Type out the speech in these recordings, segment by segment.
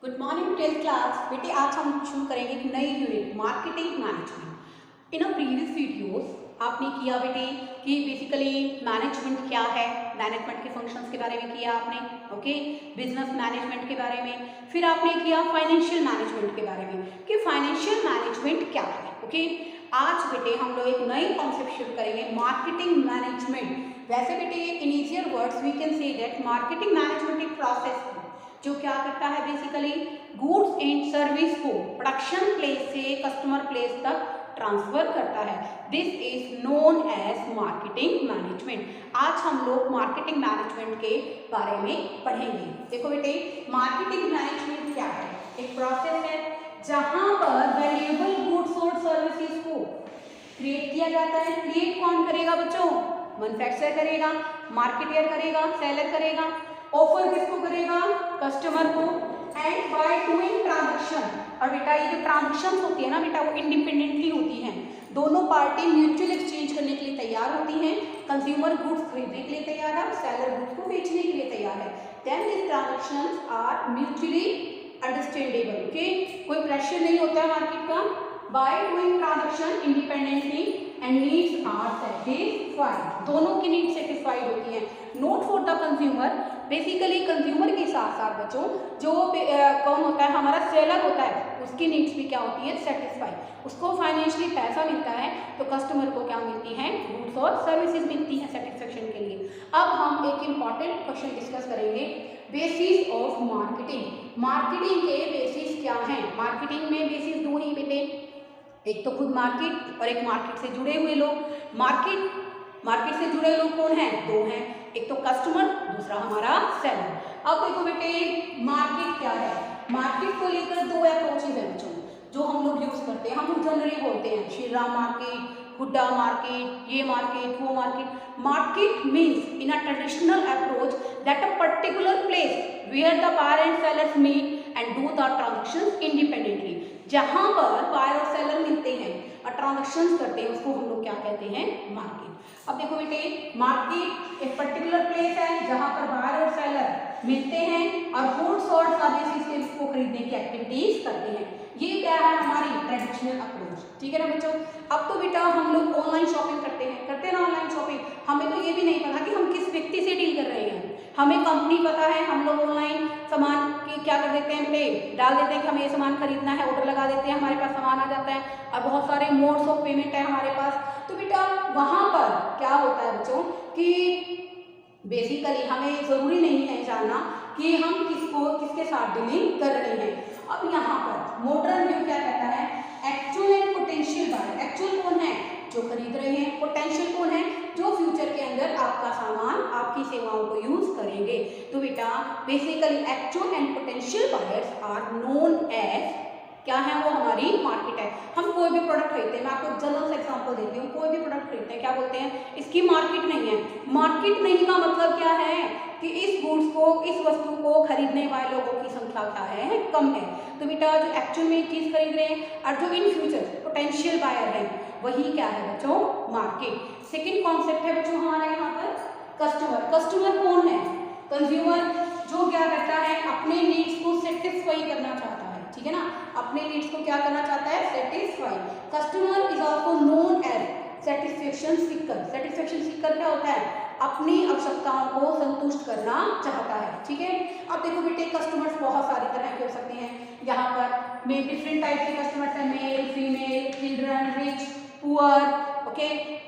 Good morning 12th class. बेटे आज हम शुरू करेंगे एक नई unit marketing management. In a previous videos आपने किया बेटे कि बेसिकली मैनेजमेंट क्या है, मैनेजमेंट के फंक्शंस के बारे में किया आपने, ओके, बिजनेस मैनेजमेंट के बारे में। फिर आपने किया फाइनेंशियल मैनेजमेंट के बारे में कि फाइनेंशियल मैनेजमेंट क्या है, ओके। आज बेटे हम लोग एक नई कॉन्सेप्ट शुरू करेंगे मार्केटिंग मैनेजमेंट। वैसे बेटे in easier words we can say that marketing management एक प्रोसेस जो क्या करता है बेसिकली गुड्स एंड सर्विस को प्रोडक्शन प्लेस से कस्टमर प्लेस तक ट्रांसफर करता है। This is known as marketing management. आज हम लोग मार्केटिंग मैनेजमेंट के बारे में पढ़ेंगे। देखो बेटे मार्केटिंग मैनेजमेंट क्या है, एक प्रोसेस है जहां पर वैल्यूएबल गुड्स और सर्विसेज को क्रिएट किया जाता है। क्रिएट कौन करेगा बच्चों? मैन्युफैक्चरर करेगा, मार्केटियर करेगा, सेलर करेगा। ऑफर किसको करेगा? कस्टमर को। एंड बाय डूइंग ट्रांजैक्शन, और बेटा ये जो ट्रांजैक्शन होती है ना बेटा वो इंडिपेंडेंटली होती हैं। दोनों पार्टी म्यूचुअल एक्सचेंज करने के लिए तैयार होती हैं। कंज्यूमर गुड्स खरीदने के लिए तैयार है और सेलर गुड्स को बेचने के लिए तैयार है। Then this transactions are mutually understandable, okay. कोई प्रेशर नहीं होता है मार्केट का। By doing transaction independently and needs are satisfied, दोनों की नीड सेटिस्फाइड होती है। Note for the consumer, basically consumer के साथ साथ बच्चों जो कौन होता है हमारा सेलर होता है उसकी नीड्स भी क्या होती है? सेटिस्फाई। उसको फाइनेंशियली पैसा मिलता है तो कस्टमर को क्या मिलती है? गुड्स और सर्विसेज मिलती है सेटिस्फेक्शन के लिए। अब हम एक इंपॉर्टेंट क्वेश्चन डिस्कस करेंगे, बेसिस ऑफ मार्केटिंग। मार्केटिंग के बेसिस क्या हैं? मार्केटिंग में बेसिस दो ही बेटे, एक तो खुद मार्केट और एक मार्केट से जुड़े हुए लोग। मार्केट से जुड़े लोग कौन हैं? दो हैं, एक तो कस्टमर, दूसरा हमारा सेलर। अब देखो बेटे मार्केट क्या है? मार्केट को लेकर दो अप्रोचेज हैं बच्चों जो हम लोग यूज करते हैं। हम लोग जनरली बोलते हैं श्री राम मार्केट, हुड्डा मार्केट, ये मार्केट, वो market. Market means in a traditional approach that a particular place where the buyer and sellers meet and do the transactions independently. जहां पर बायर और सेलर मिलते हैं और ट्रांजैक्शंस करते हैं उसको हम लोग क्या कहते हैं? मार्केट। अब देखो बेटे मार्केट एक पर्टिकुलर प्लेस है जहां पर बायर और सेलर मिलते हैं और गुड्स और सर्विसेज को खरीदने की एक्टिविटीज करते हैं। ये क्या है? हमारी ट्रेडिशनल अप्रोच, ठीक है ना बच्चों। अब तो बेटा हम लोग ऑनलाइन शॉपिंग करते हैं ना ऑनलाइन शॉपिंग। हमें तो ये भी नहीं पता कि हम किस व्यक्ति से डील कर रहे हैं। हमें कंपनी पता है, हम लोग ऑनलाइन सामान की क्या कर देते हैं बेटे, डाल देते हैं कि हमें ये सामान खरीदना है, ऑर्डर लगा देते हैं, हमारे पास सामान आ जाता है और बहुत सारे मोड्स ऑफ पेमेंट है हमारे पास। तो बेटा वहां पर क्या होता है बच्चों कि बेसिकली हमें जरूरी नहीं है जानना कि हम किसके साथ डीलिंग कर रहे हैं। अब यहाँ पर मॉडर्न व्यू क्या कहता है? Actual and potential buyer. Actual कौन है? जो खरीद रहे हैं। पोटेंशियल कौन है? जो फ्यूचर के अंदर आपका सामान, आपकी सेवाओं को यूज करेंगे। तो बेटा basically actual and potential buyers are known as क्या है? वो हमारी मार्केट है। हम कोई भी प्रोडक्ट खरीदते हैं, मैं आपको जनरल एग्जांपल देती हूँ, कोई भी प्रोडक्ट खरीदते हैं क्या बोलते हैं? इसकी मार्केट नहीं है। मार्केट नहीं का मतलब क्या है कि इस गुड्स को, इस वस्तु को खरीदने वाले लोगों की संख्या क्या है? कम है। तो बेटा जो एक्चुअल में चीज खरीद रहे हैं और जो इन फ्यूचर पोटेंशियल बायर है वही क्या है बच्चों? मार्केट। सेकेंड कॉन्सेप्ट है बच्चों हमारा यहाँ पर कस्टमर। कस्टमर कौन है? कंज्यूमर, जो क्या करता है? अपने नीड्स को सेटिस्फाई करना चाहता है, ठीक है ना। अपने नीड्स को क्या करना चाहता है? Satisfy. Customer is also known as satisfaction seeker. Satisfaction seeker क्या होता है? अपनी आवश्यकताओं को संतुष्ट करना चाहता है, ठीक है। अब देखो बेटे कस्टमर्स बहुत सारी तरह के हो सकते हैं। यहाँ पर में डिफरेंट टाइप के कस्टमर्स हैं, male, female, children, rich, poor, okay,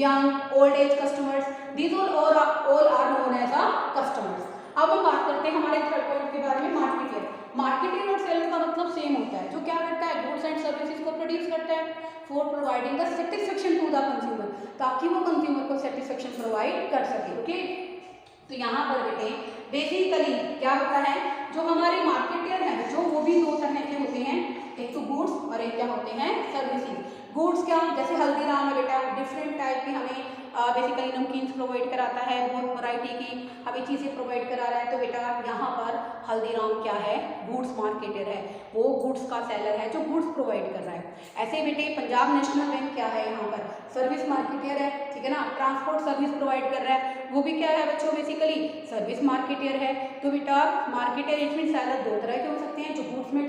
young, old age customers. These all are known as a customers. अब हम बात करते हैं हमारे थर्ड पॉइंट के बारे में, मार्केटियर। मार्केटियर और सेलर का मतलब सेम होता है, जो क्या करता है? गुड्स एंड सर्विसेज को प्रोड्यूस करता है for providing the satisfaction to the consumer, ताकि वो कंज्यूमर को सेटिस्फेक्शन प्रोवाइड कर सके, ओके। तो यहाँ पर बेटे बेसिकली क्या होता है? जो हमारे मार्केटियर हैं जो वो भी दो तरह के होते हैं, एक तो गुड्स और एक क्या होते हैं? सर्विसेज। गुड्स क्या? जैसे हल्दीराम है बेटा, डिफरेंट टाइप की हमें बेसिकली नमकीन प्रोवाइड कराता है, बहुत वैरायटी की हमें चीज़ें प्रोवाइड करा रहा है। तो बेटा यहाँ पर हल्दीराम क्या है? गुड्स मार्केटर है, वो गुड्स का सेलर है जो गुड्स प्रोवाइड कर रहा है। ऐसे ही बेटे पंजाब नेशनल बैंक क्या है? यहाँ पर सर्विस मार्केटियर है, ठीक है ना। ट्रांसपोर्ट सर्विस प्रोवाइड कर रहा है, वो भी क्या है बच्चों? बेसिकली सर्विस मार्केटियर है। तो बेटा मार्केटियर इट मीन सेलर दो तरह के हो सकते हैं, जो गुड्स में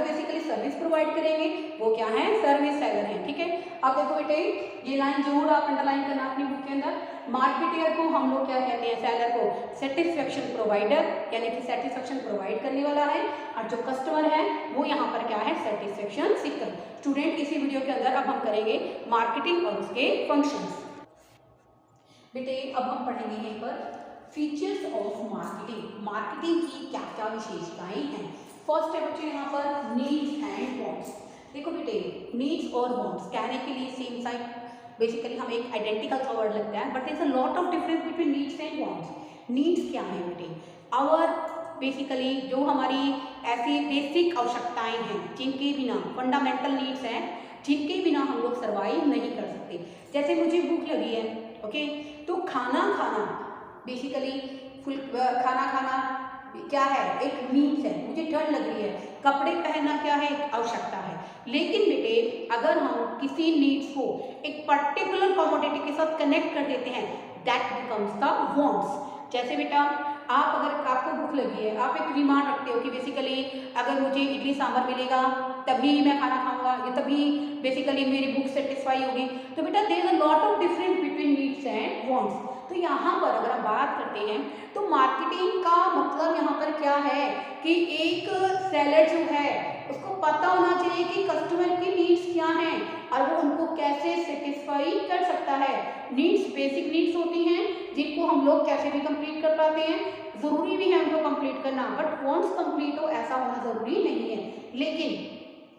बेसिकली सर्विस प्रोवाइड करेंगे वो क्या है, सर्विस सेलर हैं। ठीक है, अब देखो बेटे ये लाइन जरूर आप अंडरलाइन करना अपनी बुक के अंदर। मार्केटियर को हम लोग क्या कहते हैं, सेलर को सेटिस्फेक्शन प्रोवाइडर, यानी कि सेटिस्फेक्शन प्रोवाइड करने वाला है, और जो कस्टमर है वो यहाँ पर क्या है, सेटिस्फेक्शन सीकर। स्टूडेंट इसी वीडियो के अंदर अब हम करेंगे मार्केटिंग और उसके फंक्शंस। बेटे अब हम पढ़ेंगे यहाँ पर फीचर्स ऑफ मार्केटिंग, मार्केटिंग की क्या क्या विशेषताएं हैं। फर्स्ट है बच्चे यहाँ पर नीड्स एंड वांट्स। देखो बेटे नीड्स और वांट्स कहने के लिए सेम साइड, बेसिकली हमें एक आइडेंटिकल सा वर्ड लगता है, but there is a lot of difference between needs and wants. Needs क्या है बेटे, आवर बेसिकली जो हमारी ऐसी बेसिक आवश्यकताएं हैं जिनके बिना, फंडामेंटल नीड्स हैं जिनके बिना हम लोग सर्वाइव नहीं कर सकते। जैसे मुझे भूख लगी है, ओके, तो खाना खाना बेसिकली खाना खाना क्या है, एक नीड्स है, मुझे ठंड लग रही है, कपड़े पहनना क्या है, एक आवश्यकता है। लेकिन बेटे अगर हम किसी नीड्स को एक पर्टिकुलर कमोडिटी के साथ कनेक्ट कर देते हैं, दैट बिकम्स द वांट्स। जैसे बेटा आप अगर आपको भूख लगी है, आप एक डिमांड रखते हो कि बेसिकली अगर मुझे इडली सांभर मिलेगा तभी मैं खाना खाऊंगा, या तभी बेसिकली मेरी भूख सेटिस्फाई होगी। तो बेटा there is a lot of difference between needs and wants. तो यहाँ पर अगर हम बात करते हैं तो मार्केटिंग का मतलब यहाँ पर क्या है कि एक सेलर जो है उसको पता होना चाहिए कि कस्टमर की नीड्स क्या हैं और वो उनको कैसे सेटिस्फाई कर सकता है। नीड्स बेसिक नीड्स होती हैं जिनको हम लोग कैसे भी कंप्लीट कर पाते हैं, जरूरी भी है उनको कंप्लीट करना, बट वांट्स कंप्लीट हो ऐसा होना जरूरी नहीं है। लेकिन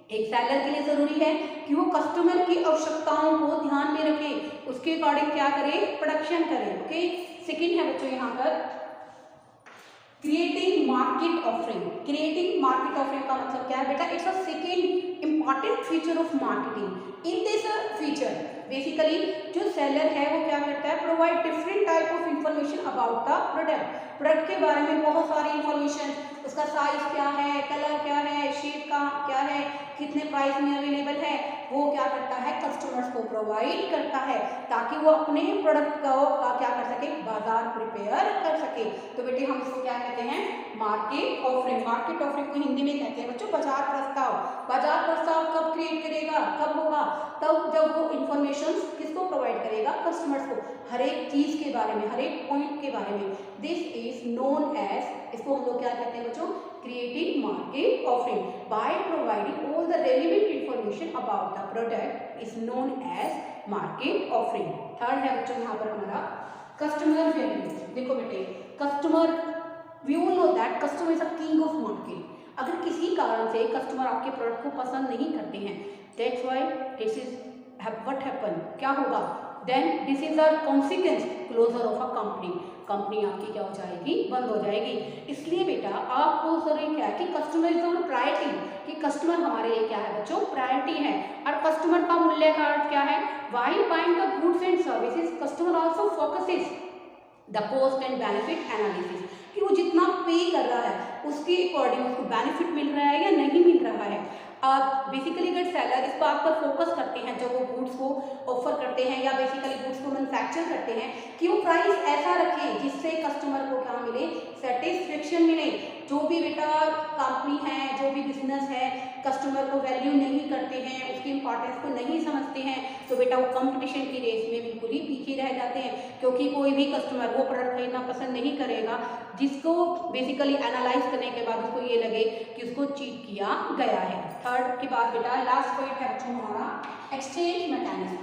एक सेलर के लिए जरूरी है कि वो कस्टमर की आवश्यकताओं को ध्यान में रखे, उसके अकॉर्डिंग क्या करे, प्रोडक्शन करे। ओके, सेकंड है बच्चों यहाँ पर creating market offering. Creating market offering का मतलब क्या है बेटा, it's a second important feature of marketing. In this feature basically जो सेलर है वो क्या करता है, provide different type of information about the product. Product के बारे में बहुत सारी इंफॉर्मेशन, उसका साइज क्या है, कलर क्या है, शेप का क्या है, कितने प्राइस में अवेलेबल है, वो क्या करता है, कस्टमर्स को प्रोवाइड करता है ताकि वो अपने प्रोडक्ट का क्या कर सके, बाजार प्रिपेयर कर सके। तो बेटे हम इसको क्या कहते हैं, मार्केट ऑफरिंग। मार्केट ऑफरिंग को हिंदी में कहते हैं बच्चों बाजार प्रस्ताव। बाजार प्रस्ताव कब क्रिएट करेगा, कब होगा, तब जब वो इंफॉर्मेशन किसको प्रोवाइड करेगा, कस्टमर्स को, हर एक चीज के बारे में, हर एक पॉइंट के बारे में। दिस इज नोन एज, इसको हम लोग क्या कहते हैं बच्चों, creating market offering. By providing all the relevant information about the product is known as market offering. Third है बच्चों यहाँ पर हमारा कस्टमर वैल्यू। देखो बेटे customer, we all know that customer is a king of market. अगर किसी कारण से कस्टमर आपके प्रोडक्ट को पसंद नहीं करते हैं, that's why this is what happen, क्या होगा, then this is a consequence closure of a company. Company आपकी क्या हो जाएगी, बंद हो जाएगी। इसलिए बेटा आपको जरूरी क्या है कि कस्टमर इज अवर प्रायोरिटी, कि कस्टमर हमारे लिए क्या है बच्चों, प्रायोरिटी है। और कस्टमर का मूल्य का अर्थ क्या है, while buying the goods and services customer also focuses the cost and benefit analysis, कि वो जितना पे कर रहा है उसके अकॉर्डिंग उसको बेनिफिट मिल रहा है या नहीं मिल रहा है। बेसिकली अगर सेलर इस बात पर फोकस करते हैं जब वो गुड्स को ऑफर करते हैं या बेसिकली गुड्स को मैन्युफैक्चर करते हैं कि वो प्राइस ऐसा रखें जिससे कस्टमर को क्या मिले, सेटिस्फेक्शन मिले। जो भी बेटा कंपनी है, जो भी बिजनेस है, कस्टमर को वैल्यू नहीं करते हैं, उसकी इंपॉर्टेंस को नहीं समझते हैं, तो बेटा वो कंपटीशन की रेस में बिल्कुल ही पीछे रह जाते हैं, क्योंकि कोई भी कस्टमर वो प्रोडक्ट खरीदना पसंद नहीं करेगा जिसको बेसिकली एनालाइज करने के बाद उसको ये लगे कि उसको चीट किया गया है। थर्ड के बाद बेटा लास्ट पॉइंट है बच्चों हमारा एक्सचेंज मैकेनिज्म।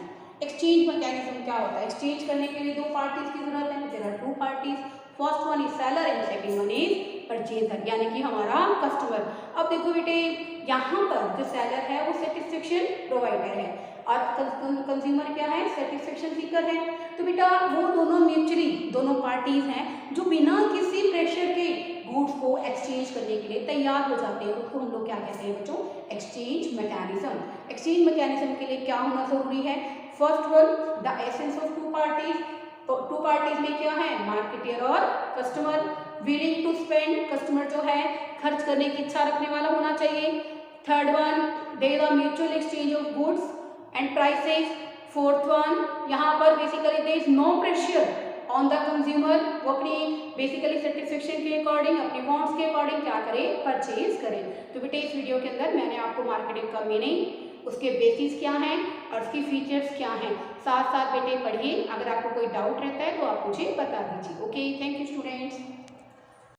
एक्सचेंज मैकेनिज्म क्या होता है, एक्सचेंज करने के लिए दो पार्टीज की जरूरत है, there are two parties, first one is seller and second one is purchaser, यानी कि हमारा कस्टमर। अब देखो बेटे यहाँ पर जो सेलर है वो सेटिस्फेक्शन प्रोवाइडर है और कंज्यूमर क्या है, सेटिस्फेक्शन सीकर है। तो बेटा वो दोनों म्यूचुअली, दोनों पार्टीज हैं जो बिना किसी प्रेशर के गुड्स को एक्सचेंज करने के लिए तैयार हो जाते हैं, उसको हम लोग क्या कहते हैं बच्चों, एक्सचेंज मैकेनिज्म। एक्सचेंज मैकेनिज्म के लिए क्या होना जरूरी है, first one the essence of two parties. तो टू पार्टीज में क्या है, मार्केटियर और customer. Willing to spend, customer जो है खर्च करने की इच्छा रखने वाला होना चाहिए। Third one there are mutual exchange of goods and prices. Fourth one यहाँ पर basically there is no pressure on the consumer, वो अपनी बेसिकली सेटिस्फेक्शन के अकॉर्डिंग, अपने वांट्स के अकॉर्डिंग क्या करें, परचेज करें। तो बेटे इस वीडियो के अंदर मैंने आपको मार्केटिंग का मीनिंग, उसके बेसिस क्या हैं और उसकी फीचर्स क्या हैं, साथ साथ बेटे पढ़िए। अगर आपको कोई डाउट रहता है तो आप मुझे बता दीजिए। Okay, thank you students.